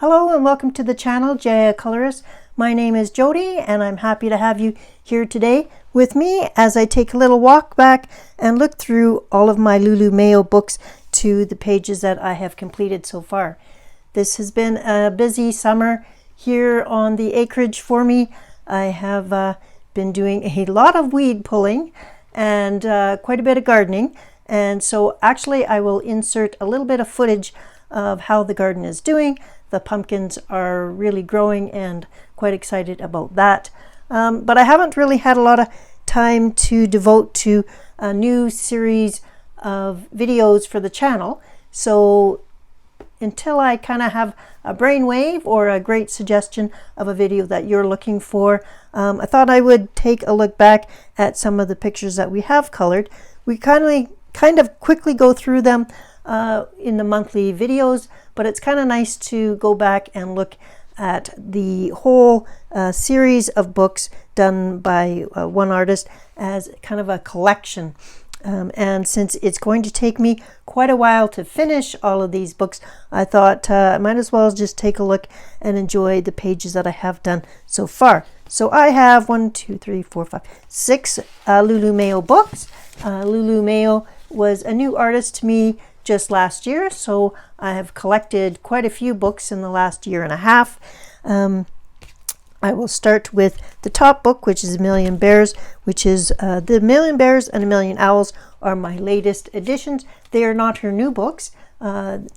Hello and welcome to the channel, Colourist. My name is Jody and I'm happy to have you here today with me as I take a little walk back and look through all of my Lulu Mayo books to the pages that I have completed so far. This has been a busy summer here on the acreage for me. I have been doing a lot of weed pulling and quite a bit of gardening, and so actually I will insert a little bit of footage of how the garden is doing. The pumpkins are really growing and quite excited about that. But I haven't really had a lot of time to devote to a new series of videos for the channel. So until I kind of have a brainwave or a great suggestion of a video that you're looking for, I thought I would take a look back at some of the pictures that we have colored. We kind of quickly go through them in the monthly videos, but it's kind of nice to go back and look at the whole series of books done by one artist as kind of a collection. And since it's going to take me quite a while to finish all of these books, I thought I might as well just take a look and enjoy the pages that I have done so far. So I have 6 Lulu Mayo books. Lulu Mayo was a new artist to me just last year, so I have collected quite a few books in the last year and a half. I will start with the top book, which is A Million Bears, which is The Million Bears and A Million Owls are my latest editions. They are not her new books. And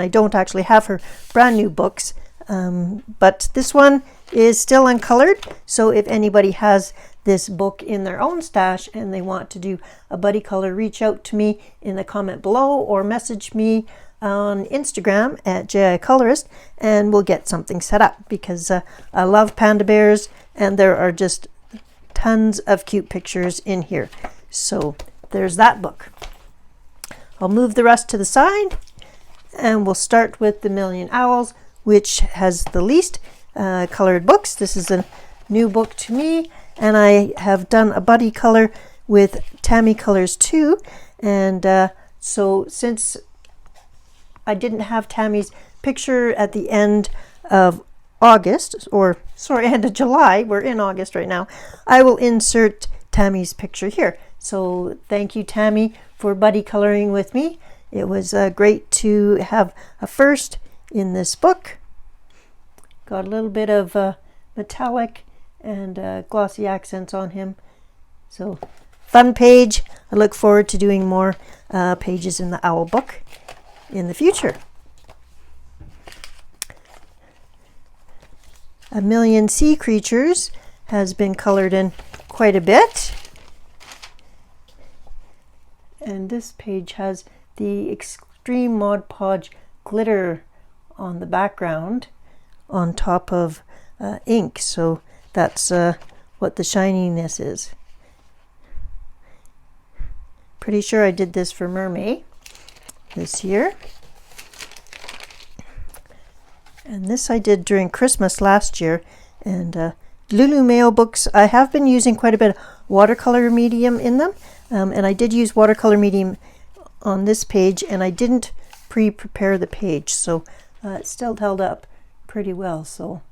I don't actually have her brand new books, but this one is still uncolored. So if anybody has this book in their own stash and they want to do a buddy color, reach out to me in the comment below or message me on Instagram at Colourist and we'll get something set up, because I love panda bears and there are just tons of cute pictures in here. So there's that book. I'll move the rest to the side and we'll start with The Million Owls, which has the least colored books. This is a new book to me, and I have done a buddy color with Tammy Colors too. And so since I didn't have Tammy's picture at the end of August, or sorry, end of July, we're in August right now, I will insert Tammy's picture here. So thank you, Tammy, for buddy coloring with me. It was great to have a first in this book. Got a little bit of metallic and glossy accents on him. So fun page. I look forward to doing more pages in the owl book in the future. A Million Sea Creatures has been colored in quite a bit. And this page has the extreme Mod Podge glitter on the background on top of ink. So that's what the shininess is. Pretty sure I did this for Mermaid this year. And this I did during Christmas last year. And Lulu Mayo books, I have been using quite a bit of watercolor medium in them. And I did use watercolor medium on this page, and I didn't pre-prepare the page. So it still held up pretty well. So.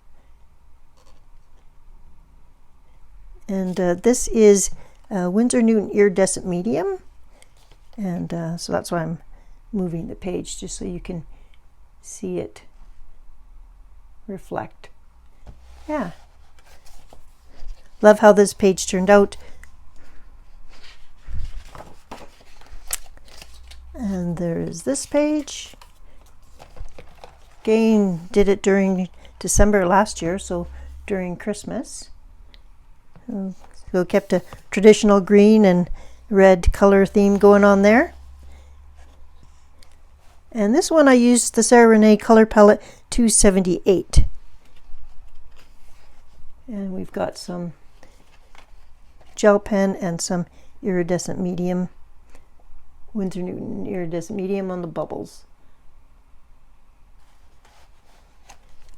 And this is Winsor Newton iridescent medium, and so that's why I'm moving the page, just so you can see it reflect. Yeah, love how this page turned out. And there's this page. Again, did it during December last year, so during Christmas. So kept a traditional green and red color theme going on there. And this one I used the Sarah Renee Color Palette 278. And we've got some gel pen and some iridescent medium, Winsor Newton iridescent medium on the bubbles.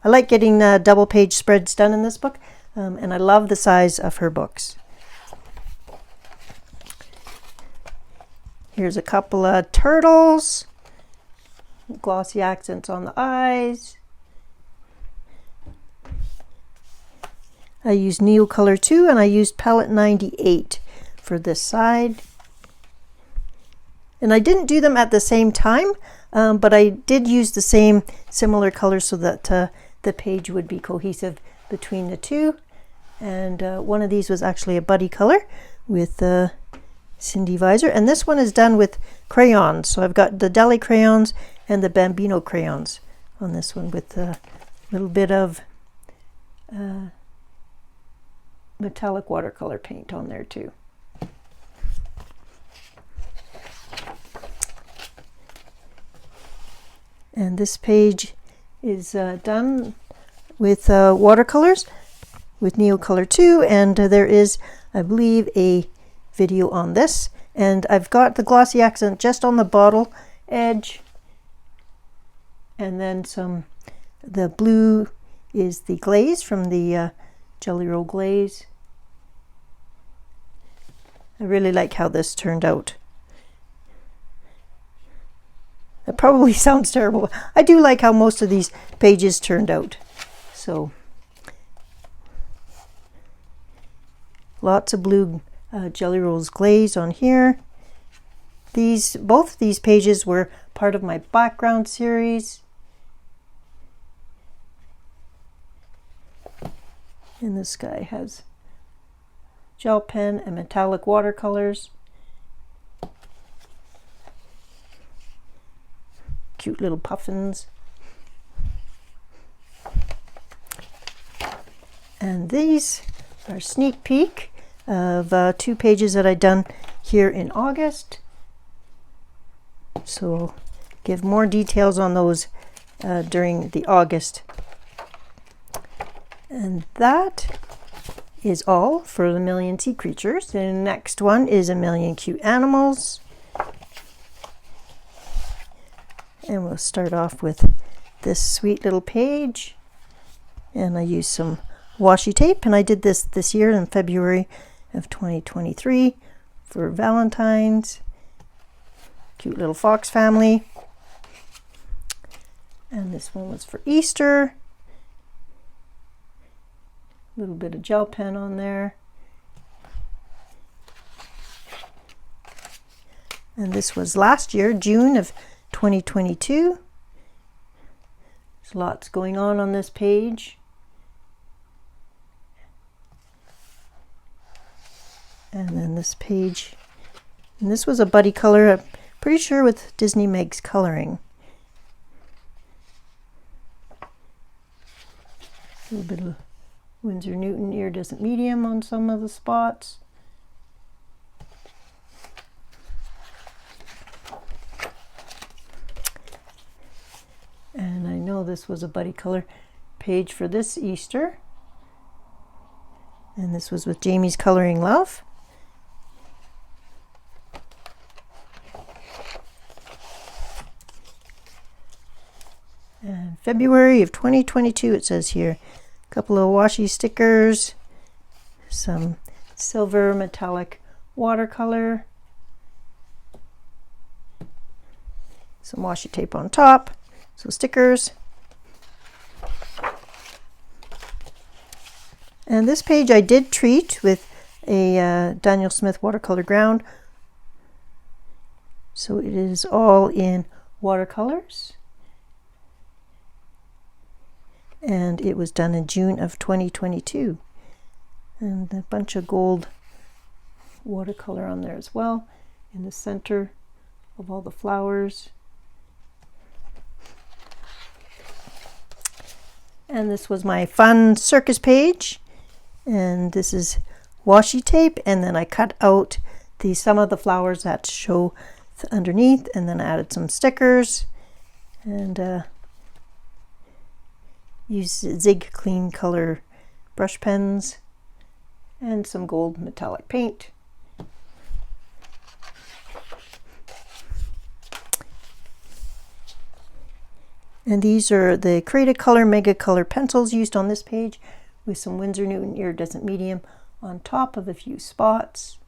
I like getting double page spreads done in this book. And I love the size of her books. Here's a couple of turtles, glossy accents on the eyes, I used Neocolor 2 and I used palette 98 for this side. And I didn't do them at the same time, but I did use the same similar colors so that the page would be cohesive between the two. And one of these was actually a buddy color with Cindy Visor. And this one is done with crayons. So I've got the Deli crayons and the Bambino crayons on this one with a little bit of metallic watercolor paint on there too. And this page is done with watercolors with Neocolor 2, and there is, I believe, a video on this. And I've got the glossy accent just on the bottle edge, and then the blue is the glaze from the Jelly Roll glaze. I really like how this turned out. It probably sounds terrible. I do like how most of these pages turned out. So lots of blue Jelly Rolls glaze on here. Both of these pages were part of my background series. And this guy has gel pen and metallic watercolors. Cute little puffins. And these are a sneak peek of 2 pages that I've done here in August. So I'll give more details on those during the August. And that is all for the Million Sea Creatures. The next one is A Million Cute Animals. And we'll start off with this sweet little page. And I used some washi tape, and I did this year in February of 2023 for Valentine's. Cute little fox family. And this one was for Easter. A little bit of gel pen on there. And this was last year, June of 2022. There's lots going on this page. And then this page, and this was a buddy color, I'm pretty sure with Disney Meg's coloring. A little bit of Winsor Newton iridescent medium on some of the spots. And I know this was a buddy color page for this Easter. And this was with Jamie's Coloring Love. And February of 2022, it says here. A couple of washi stickers, some silver metallic watercolor, some washi tape on top, so stickers. And this page I did treat with a Daniel Smith watercolor ground. So it is all in watercolors. And it was done in June of 2022. And a bunch of gold watercolor on there as well, in the center of all the flowers. And this was my fun circus page. And this is washi tape, and then I cut out some of the flowers that show underneath, and then I added some stickers and used Zig Clean Color brush pens and some gold metallic paint. And these are the Create Color Mega Color pencils used on this page, with some Winsor Newton iridescent medium on top of a few spots.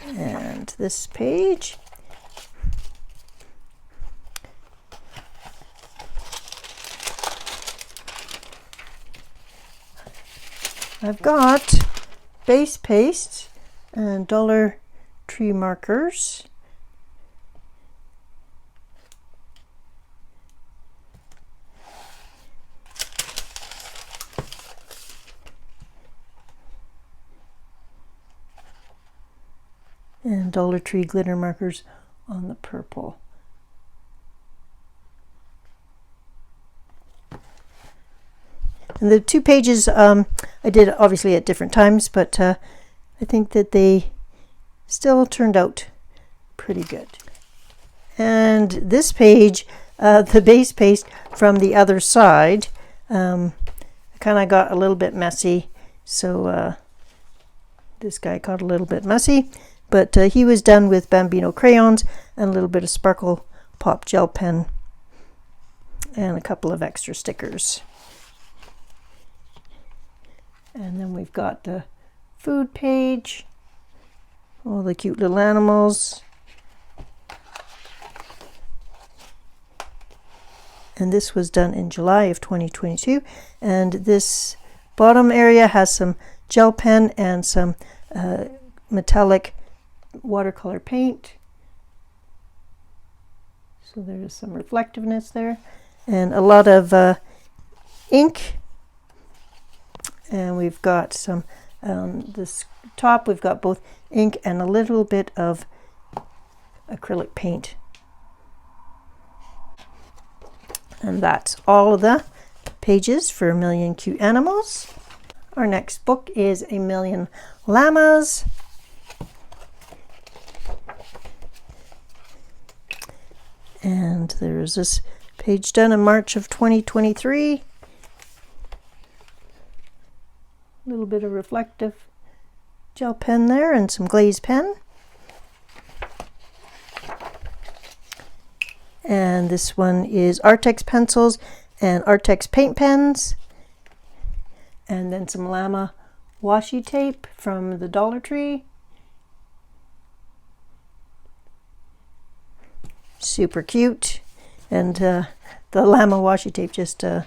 And this page I've got base paste and Dollar Tree markers. And Dollar Tree glitter markers on the purple. And the 2 pages I did obviously at different times, but I think that they still turned out pretty good. And this page, the base paste from the other side, kind of got a little bit messy. So this guy got a little bit messy, but he was done with Bambino crayons and a little bit of Sparkle Pop gel pen and a couple of extra stickers. And then we've got the food page, all the cute little animals. And this was done in July of 2022. And this bottom area has some gel pen and some metallic watercolor paint. So there's some reflectiveness there. And a lot of ink. And we've got some, this top, we've got both ink and a little bit of acrylic paint. And that's all of the pages for A Million Cute Animals. Our next book is A Million Llamas. And there's this page done in March of 2023. A little bit of reflective gel pen there and some glaze pen. And this one is Artex pencils and Artex paint pens. And then some llama washi tape from the Dollar Tree. Super cute. And the llama washi tape just, I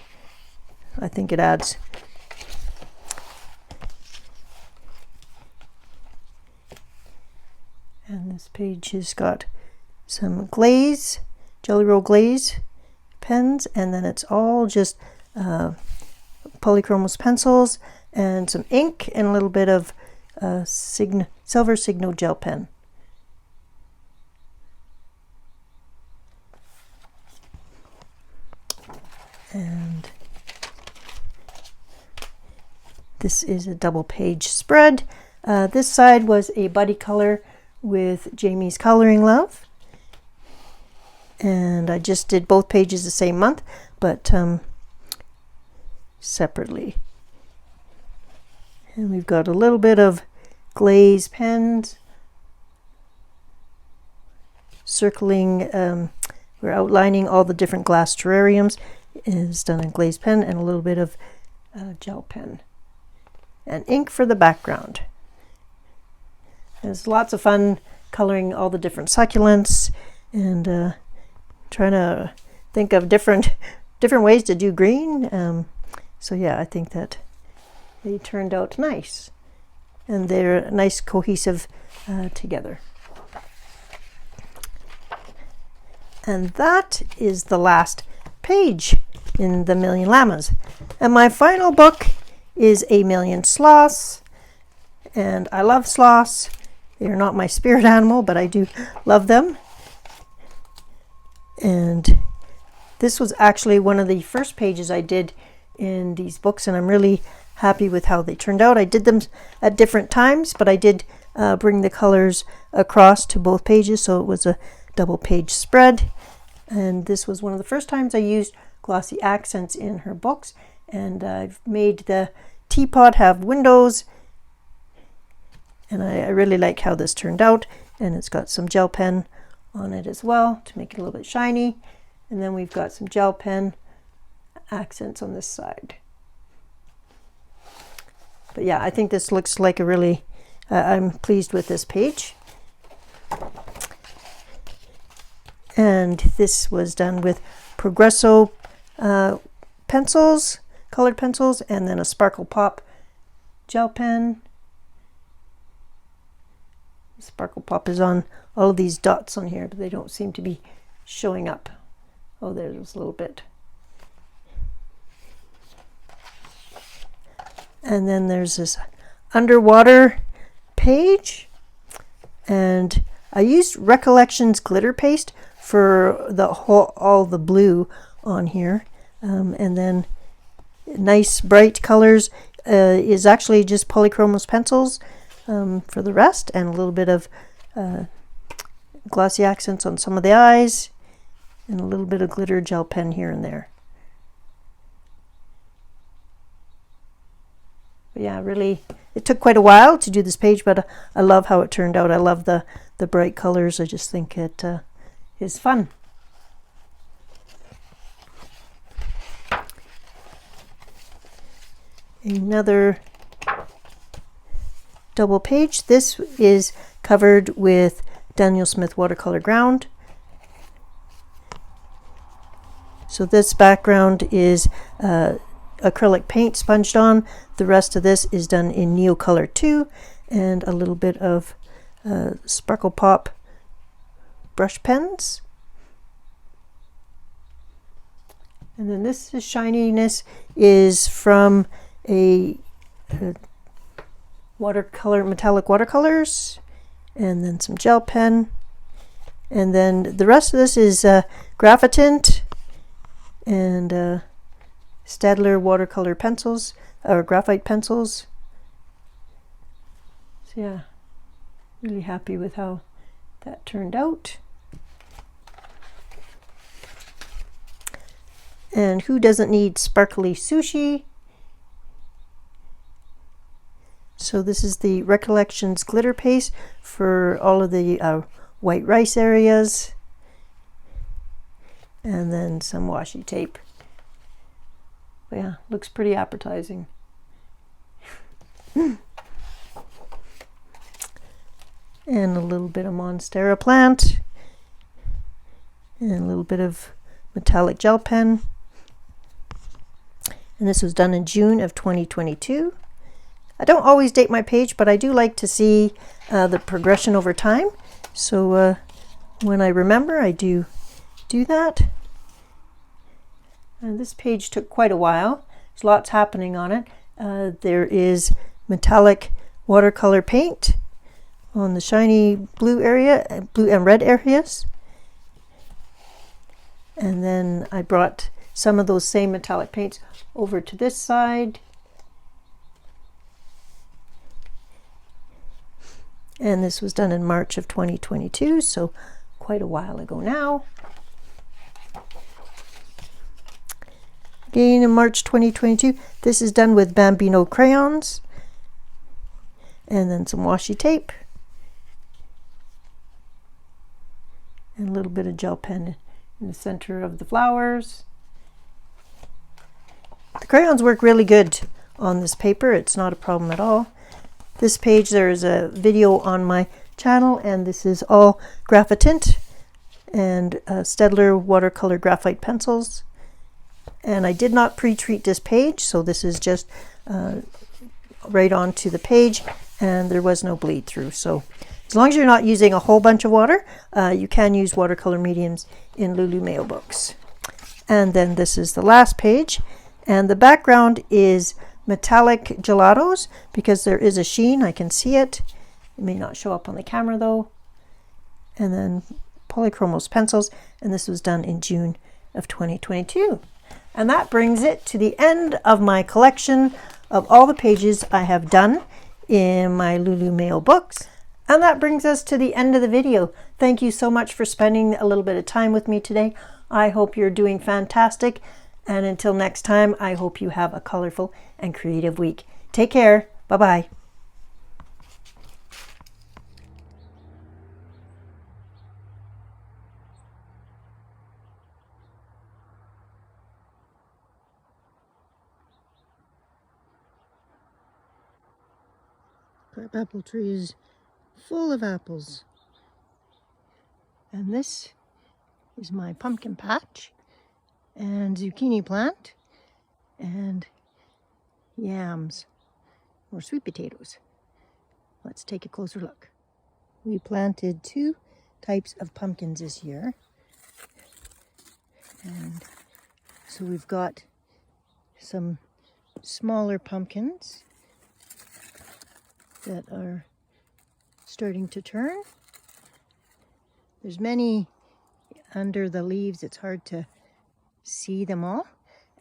think it adds. And this page has got some glaze, Jelly Roll glaze pens, and then it's all just polychromos pencils and some ink and a little bit of silver Signo gel pen. And this is a double page spread. This side was a buddy color with Jamie's Coloring Love. And I just did both pages the same month, but separately. And we've got a little bit of glaze pens circling, we're outlining all the different glass terrariums. It is done in glaze pen and a little bit of gel pen. And ink for the background. There's lots of fun coloring all the different succulents and trying to think of different ways to do green. So yeah, I think that they turned out nice. And they're nice cohesive together. And that is the last page in the Million Llamas. And my final book is A Million Sloths. And I love sloths. They are not my spirit animal, but I do love them. And this was actually one of the first pages I did in these books, and I'm really happy with how they turned out. I did them at different times, but I did bring the colors across to both pages, so it was a double page spread. And this was one of the first times I used glossy accents in her books, and I've made the teapot have windows, and I really like how this turned out. And it's got some gel pen on it as well to make it a little bit shiny. And then we've got some gel pen accents on this side. But yeah, I think this looks like a really, I'm pleased with this page. And this was done with Progresso pencils, colored pencils, and then a Sparkle Pop gel pen. Sparkle Pop is on all of these dots on here, but they don't seem to be showing up. Oh, there's a little bit. And then there's this underwater page, and I used Recollections glitter paste for the whole, all the blue on here, and then nice bright colors is actually just polychromos pencils for the rest, and a little bit of glossy accents on some of the eyes, and a little bit of glitter gel pen here and there. But yeah, really, it took quite a while to do this page, but I love how it turned out. I love the bright colors. I just think it is fun. Another double page. This is covered with Daniel Smith watercolor ground. So this background is acrylic paint sponged on. The rest of this is done in Neocolor 2 and a little bit of Sparkle Pop brush pens. And then this is shininess is from a watercolor, metallic watercolors, and then some gel pen. And then the rest of this is Graphitint and Staedtler watercolor pencils, or graphite pencils. So yeah, really happy with how that turned out. And who doesn't need sparkly sushi? So this is the Recollections glitter paste for all of the white rice areas. And then some washi tape. But yeah, looks pretty appetizing. And a little bit of Monstera plant. And a little bit of metallic gel pen. And this was done in June of 2022. I don't always date my page, but I do like to see the progression over time. So when I remember, I do that. And this page took quite a while. There's lots happening on it. There is metallic watercolor paint on the shiny blue area, blue and red areas. And then I brought some of those same metallic paints over to this side. And this was done in March of 2022, so quite a while ago now. Again in March 2022, this is done with Bambino crayons. And then some washi tape. And a little bit of gel pen in the center of the flowers. The crayons work really good on this paper. It's not a problem at all. This page, there is a video on my channel, and this is all Graphitint and Staedtler watercolor graphite pencils. And I did not pre-treat this page, so this is just right onto the page, and there was no bleed through. So as long as you're not using a whole bunch of water, you can use watercolor mediums in Lulu Mayo books. And then this is the last page, and the background is metallic gelatos because there is a sheen. I can see it. It may not show up on the camera though. And then polychromos pencils, and this was done in June of 2022. And that brings it to the end of my collection of all the pages I have done in my Lulu Mayo books. And that brings us to the end of the video. Thank you so much for spending a little bit of time with me today. I hope you're doing fantastic. And until next time, I hope you have a colorful and creative week. Take care. Bye-bye. Crab apple tree is full of apples. And this is my pumpkin patch and zucchini plant and yams. or sweet potatoes. Let's take a closer look. We planted 2 types of pumpkins this year. And so we've got some smaller pumpkins that are starting to turn. There's many under the leaves. It's hard to see them all.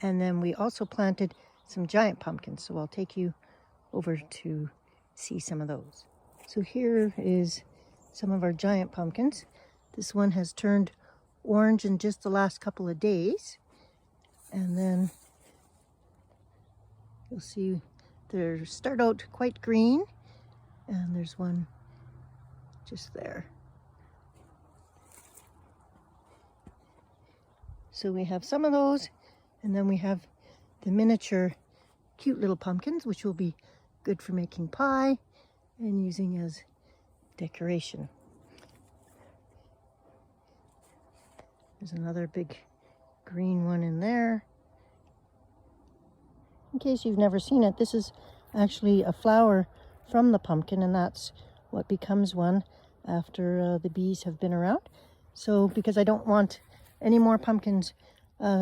And then we also planted some giant pumpkins. So I'll take you over to see some of those. So here is some of our giant pumpkins. This one has turned orange in just the last couple of days. And then you'll see they start out quite green. And there's one just there. So we have some of those, and then we have the miniature cute little pumpkins, which will be good for making pie and using as decoration. There's another big green one in there. In case you've never seen it, this is actually a flower from the pumpkin, and that's what becomes one after the bees have been around. So because I don't want any more pumpkins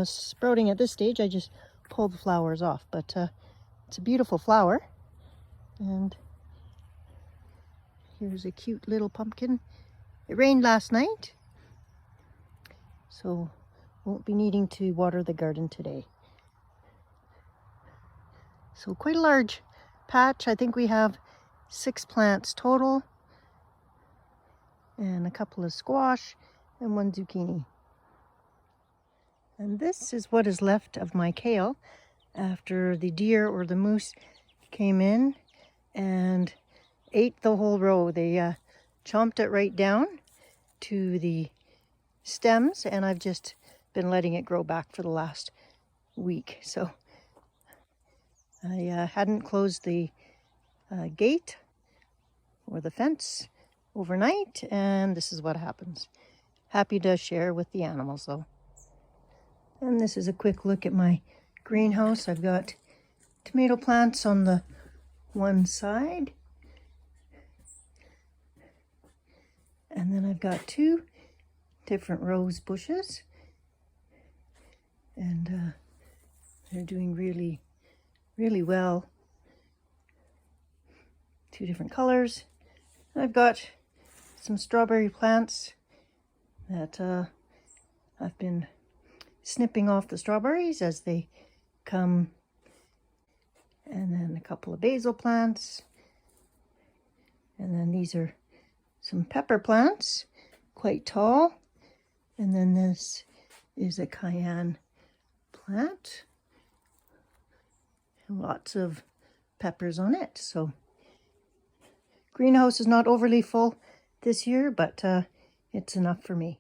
sprouting at this stage, I just pull the flowers off. But it's a beautiful flower. And here's a cute little pumpkin. It rained last night, so won't be needing to water the garden today. So quite a large patch. I think we have 6 plants total, and a couple of squash and 1 zucchini. And this is what is left of my kale after the deer or the moose came in and ate the whole row. They chomped it right down to the stems, and I've just been letting it grow back for the last week. So I hadn't closed the gate or the fence overnight, and this is what happens. Happy to share with the animals though. And this is a quick look at my greenhouse. I've got tomato plants on the one side, and then I've got 2 different rose bushes, and they're doing really, really well. 2 different colors. I've got some strawberry plants that I've been snipping off the strawberries as they come, and then a couple of basil plants, and then these are some pepper plants, quite tall, and then this is a cayenne plant, and lots of peppers on it. So greenhouse is not overly full this year, but it's enough for me.